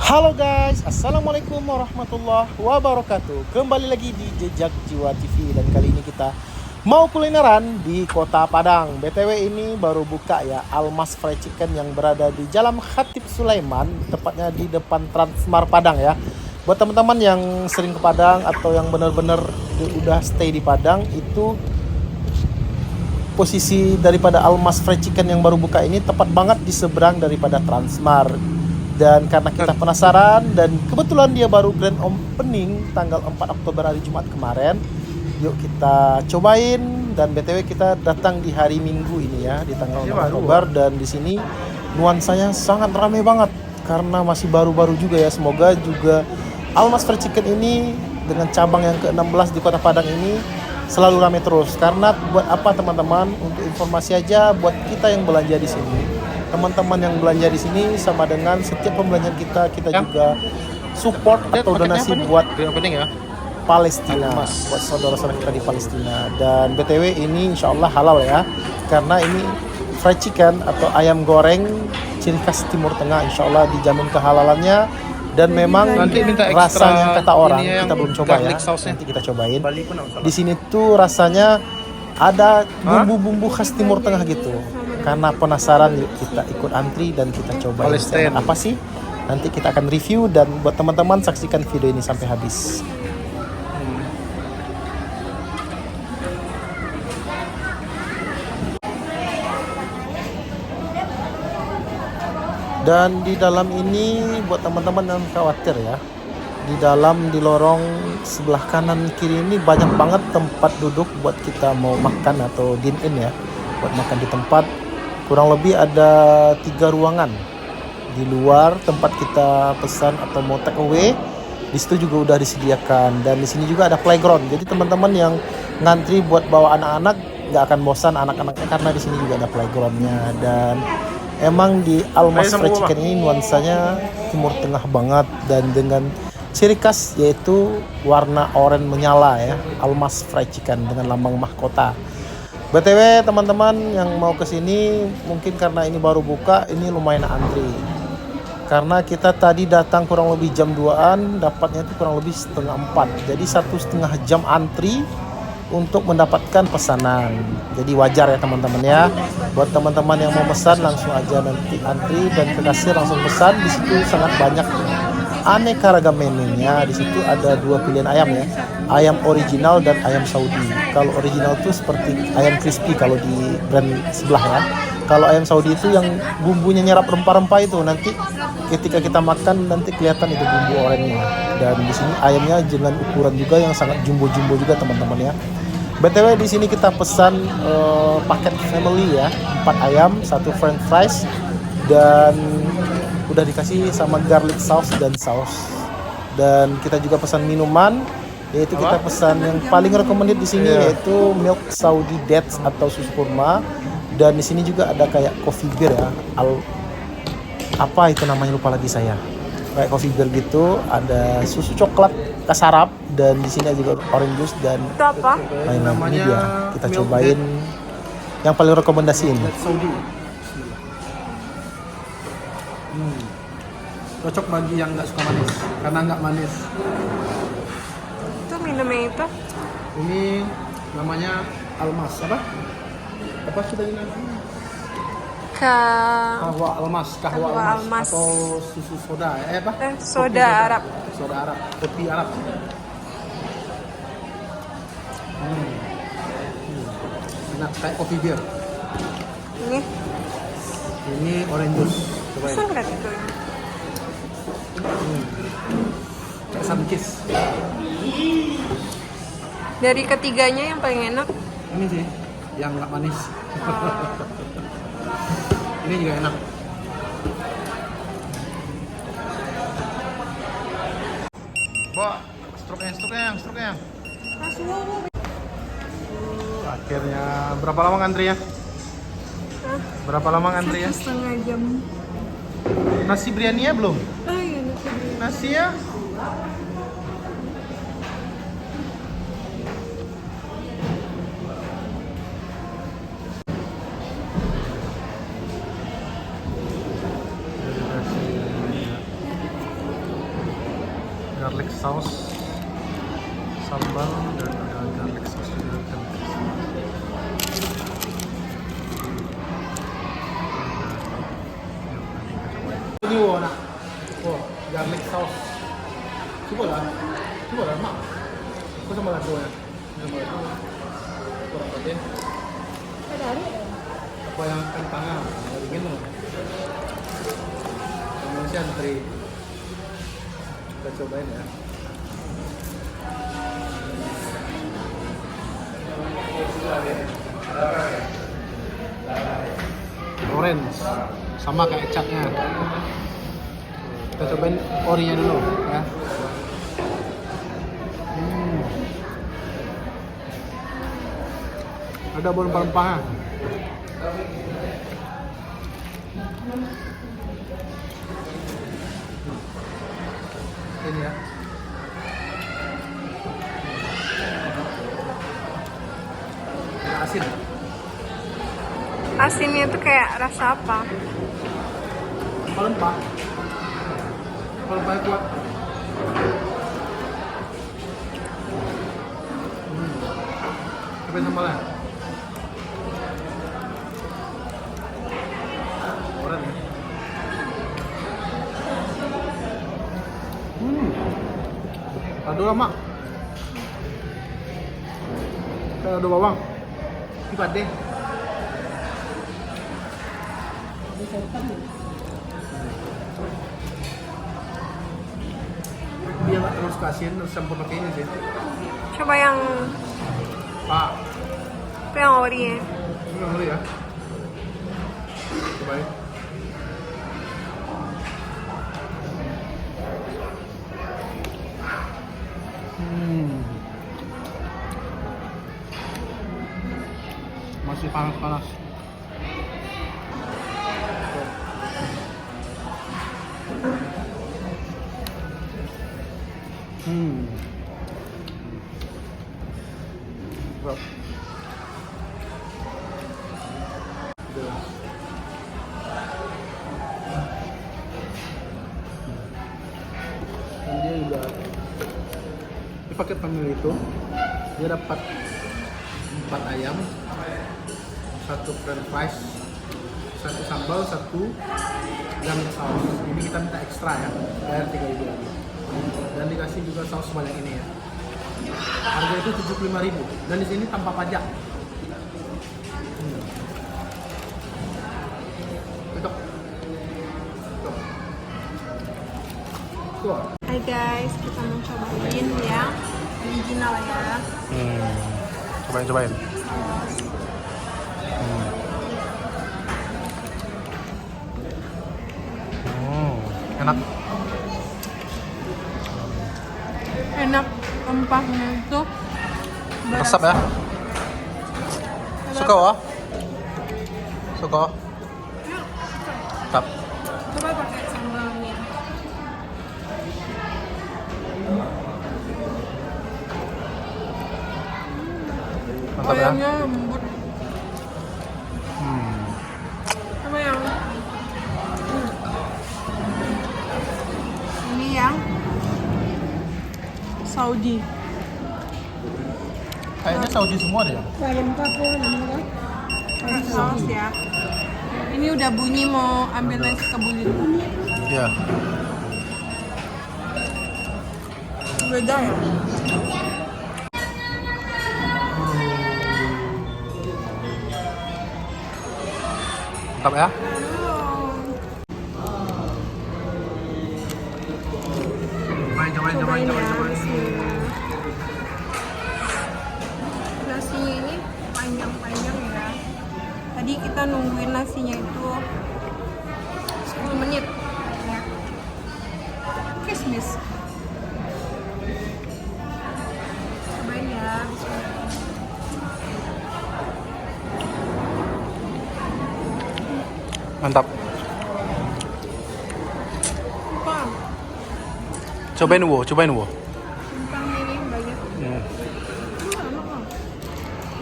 Halo guys, Assalamualaikum warahmatullahi wabarakatuh. Kembali lagi di Jejak Jiwa TV. Dan kali ini kita mau kulineran di Kota Padang. BTW ini baru buka ya, Almas Fried Chicken yang berada di Jalan Khatib Sulaiman, tepatnya di depan Transmart Padang ya. Buat teman-teman yang sering ke Padang atau yang benar-benar udah stay di Padang, itu posisi daripada Almas Fried Chicken yang baru buka ini tepat banget di seberang daripada Transmart. Dan karena kita penasaran dan kebetulan dia baru grand opening tanggal 4 Oktober hari Jumat kemarin, yuk kita cobain. Dan BTW kita datang di hari Minggu ini ya, di tanggal 6 Oktober, dan di sini nuansanya sangat ramai banget karena masih baru-baru juga ya. Semoga juga Almas Fried Chicken ini dengan cabang yang ke-16 di Kota Padang ini selalu ramai terus. Karena buat apa teman-teman, untuk informasi aja buat kita yang belanja di sini. Teman-teman yang belanja di sini sama dengan setiap pembelanjaan kita juga support atau donasi buat Palestina, buat saudara-saudara kita di Palestina. Dan BTW ini insya Allah halal ya, karena ini fried chicken atau ayam goreng ciri khas Timur Tengah, insya Allah dijamin kehalalannya. Dan memang nanti minta rasanya kata orang, kita belum coba ya, nanti kita cobain. Di sini tuh rasanya ada bumbu-bumbu khas Timur Tengah gitu. Karena penasaran, yuk kita ikut antri dan kita cobain apa sih. Nanti kita akan review, dan buat teman-teman saksikan video ini sampai habis. Dan di dalam ini buat teman-teman yang khawatir ya, di lorong sebelah kanan kiri ini banyak banget tempat duduk buat kita mau makan atau dine in ya, buat makan di tempat. Kurang lebih ada 3 ruangan di luar tempat kita pesan atau mau take away. Di situ juga udah disediakan, dan di sini juga ada playground. Jadi teman-teman yang ngantri buat bawa anak-anak nggak akan bosan anak-anaknya, karena di sini juga ada playgroundnya. Dan emang di Almas Fried Chicken ini nuansanya Timur Tengah banget, dan dengan ciri khas yaitu warna oranye menyala ya, Almas Fried Chicken dengan lambang mahkota. BTW teman-teman yang mau kesini, mungkin karena ini baru buka, ini lumayan antri. Karena kita tadi datang kurang lebih jam 2-an, dapatnya itu kurang lebih setengah 4. Jadi 1,5 jam antri untuk mendapatkan pesanan. Jadi wajar ya teman-teman ya. Buat teman-teman yang mau pesan, langsung aja nanti antri dan ke kasir langsung pesan. Di situ sangat banyak aneka ragam menunya. Di situ ada 2 pilihan ayam ya, ayam original dan ayam Saudi. Kalau original itu seperti ayam crispy kalau di brand sebelah ya. Kalau ayam Saudi itu yang bumbunya nyerap rempah-rempah itu, nanti ketika kita makan nanti kelihatan itu bumbu oranye. Dan di sini ayamnya dengan ukuran juga yang sangat jumbo-jumbo juga teman-teman ya. BTW di sini kita pesan paket family ya, 4 ayam, 1 french fries, dan udah dikasih sama garlic sauce dan saus. Dan kita juga pesan minuman, yaitu kita pesan yang paling recommended di sini yaitu milk Saudi dates atau susu kurma. Dan di sini juga ada kayak coffee beer ya, apa itu namanya lupa lagi saya. Kayak coffee beer gitu, ada susu coklat kasarap, dan di sini juga orange juice dan lain-lain. Ini dia kita cobain yang paling rekomendasi ini. Cocok bagi yang nggak suka manis, karena nggak manis. Itu minumnya itu? Ini namanya Almas apa kita ini? Kahwa Almas atau susu soda soda Arab. Soda Arab, kopi Arab. Enak kayak kopi bir. Ini orange juice. Cobain. Sangat itu. Kayak samkis. Dari ketiganya yang paling enak Ini sih yang nggak manis. Ini juga enak. Struknya. Akhirnya berapa lama ngantri ya? Berapa lama ngantri ya? 1,5 jam. Nasi biryani ya belum? Iya, Nasi ya? garlic sauce, sambal, dan ada garlic sauce juga. Ini nak, garlic sauce. Coba lah, mak. Kau sama lado ya? Sama lado. Kurang penting. Apa yang akan tangan? Dari gini. Masih antri. Kita cobain ya. Orange sama kayak catnya. Kita cobain orinya dulu ya. Ada rempah-rempahnya. Ini ya. Asin. Asinnya tuh kayak rasa apa? Rempah. Rempahnya kuat. Cobain sambalnya. Oren ya. Aduh lama. Kayak ada bawang. Ipat deh. Dia nggak terus kasihin, terus campur pakai ini sih. Coba yang Pak, itu yang ori-nya. ini nggak ngeri ya. Cobain. Masih panas-panas. Bro. Dan dia juga di paket family itu dia dapat 4 ayam, 1 french fries, 1 sambal, 1 garlic saus. Ini kita minta ekstra ya, bayar 3.000 lagi. Dan dikasih juga saus sebanyak ini ya. Harga itu 75.000 dan di sini tanpa pajak. Cocok. Cocok. Tuh. Hai guys, kita mau cobain yang original ya. Cobain. Enak. Enak, rempahnya itu Resep ya. Suka wah? Suka. Mantap. Coba pakai sambalnya. Mantap ya. Ayamnya lembut. Sama yang ini yang Saudi. Kayaknya Saudi semua deh. Saus ya. Ini udah bunyi mau ambil nasi kebuli. Iya. Beda ya? Mantap ya. Cobain. Ya nasinya. Nasinya ini panjang-panjang ya. Tadi kita nungguin nasinya itu 10 menit ya. Kismis. Cobain ya. Mantap. Apa? Cobain wo. Kentang ini banyak. Hmm.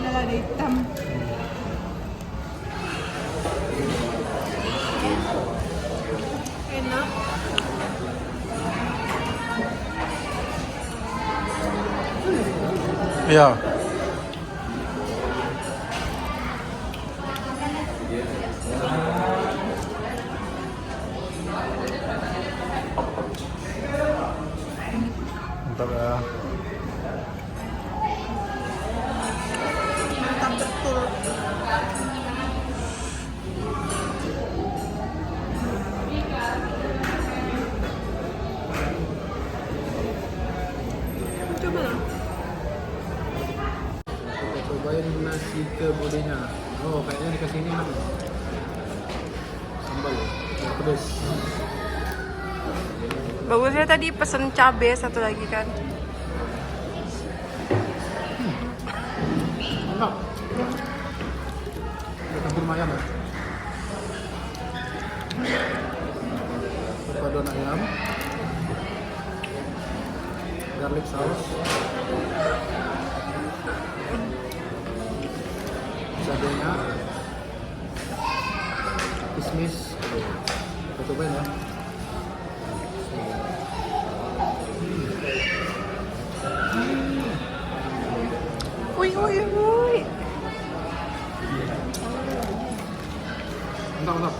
Udah ada hitam. Enak. Iya. Mantap ya. Mantap betul. Coba lah. Kita cobain nasi kebulinya. Oh, kayaknya dikasih ini enak. Sambal ya, pedas. Bagusnya tadi pesen cabe satu lagi kan. Enak. Ada campur ayam ya. Perpaduan ayam, garlic sauce, cabenya, kismis. Kita cobain ya. Wih, wih, wih. Mantap.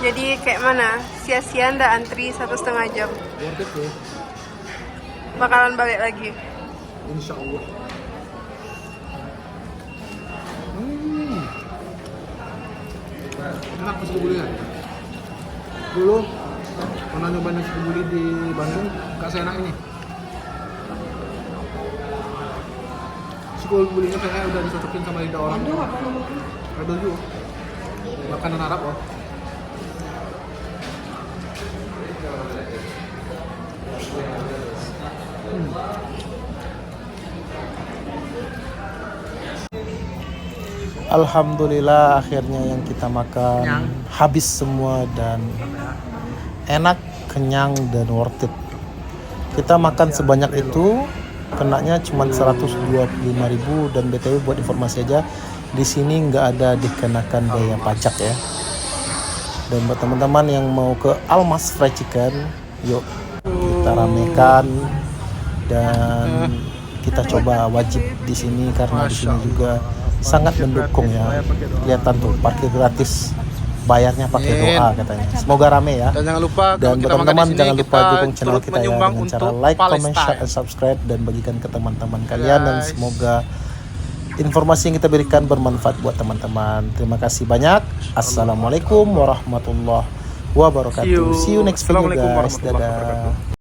Jadi kayak mana? Sia-sia ndak antri 1,5 jam. Worth it tuh, Bakalan balik lagi. insya Allah. Enak nasi kebuli ya. Dulu pernah nyobain nasi kebuli di Bandung, gak seenak ini. Nasi kebulinya kayaknya udah dicocokin sama lidah orang. Aduh juga. Makanan Arab loh. Alhamdulillah akhirnya yang kita makan Kenyang. habis semua dan enak, kenyang dan worth it. Kita makan sebanyak itu kenanya cuma 125.000 dan BTW buat informasi aja di sini nggak ada dikenakan biaya pajak ya. Dan buat teman-teman yang mau ke Almas Fried Chicken, yuk kita ramekan dan kita coba wajib di sini karena di sini juga sangat mendukung ya. Kelihatan tuh parkir gratis, bayarnya pakai doa katanya. Semoga rame ya. Dan jangan lupa Dan buat teman-teman jangan lupa dukung channel kita ya menyumbang dengan cara untuk like, comment, Palestine. share, and subscribe dan bagikan ke teman-teman kalian dan semoga informasi yang kita berikan bermanfaat buat teman-teman. Terima kasih banyak. Assalamualaikum warahmatullahi wabarakatuh. See you next video Assalamualaikum guys. warahmatullahi Dadah. wabarakatuh.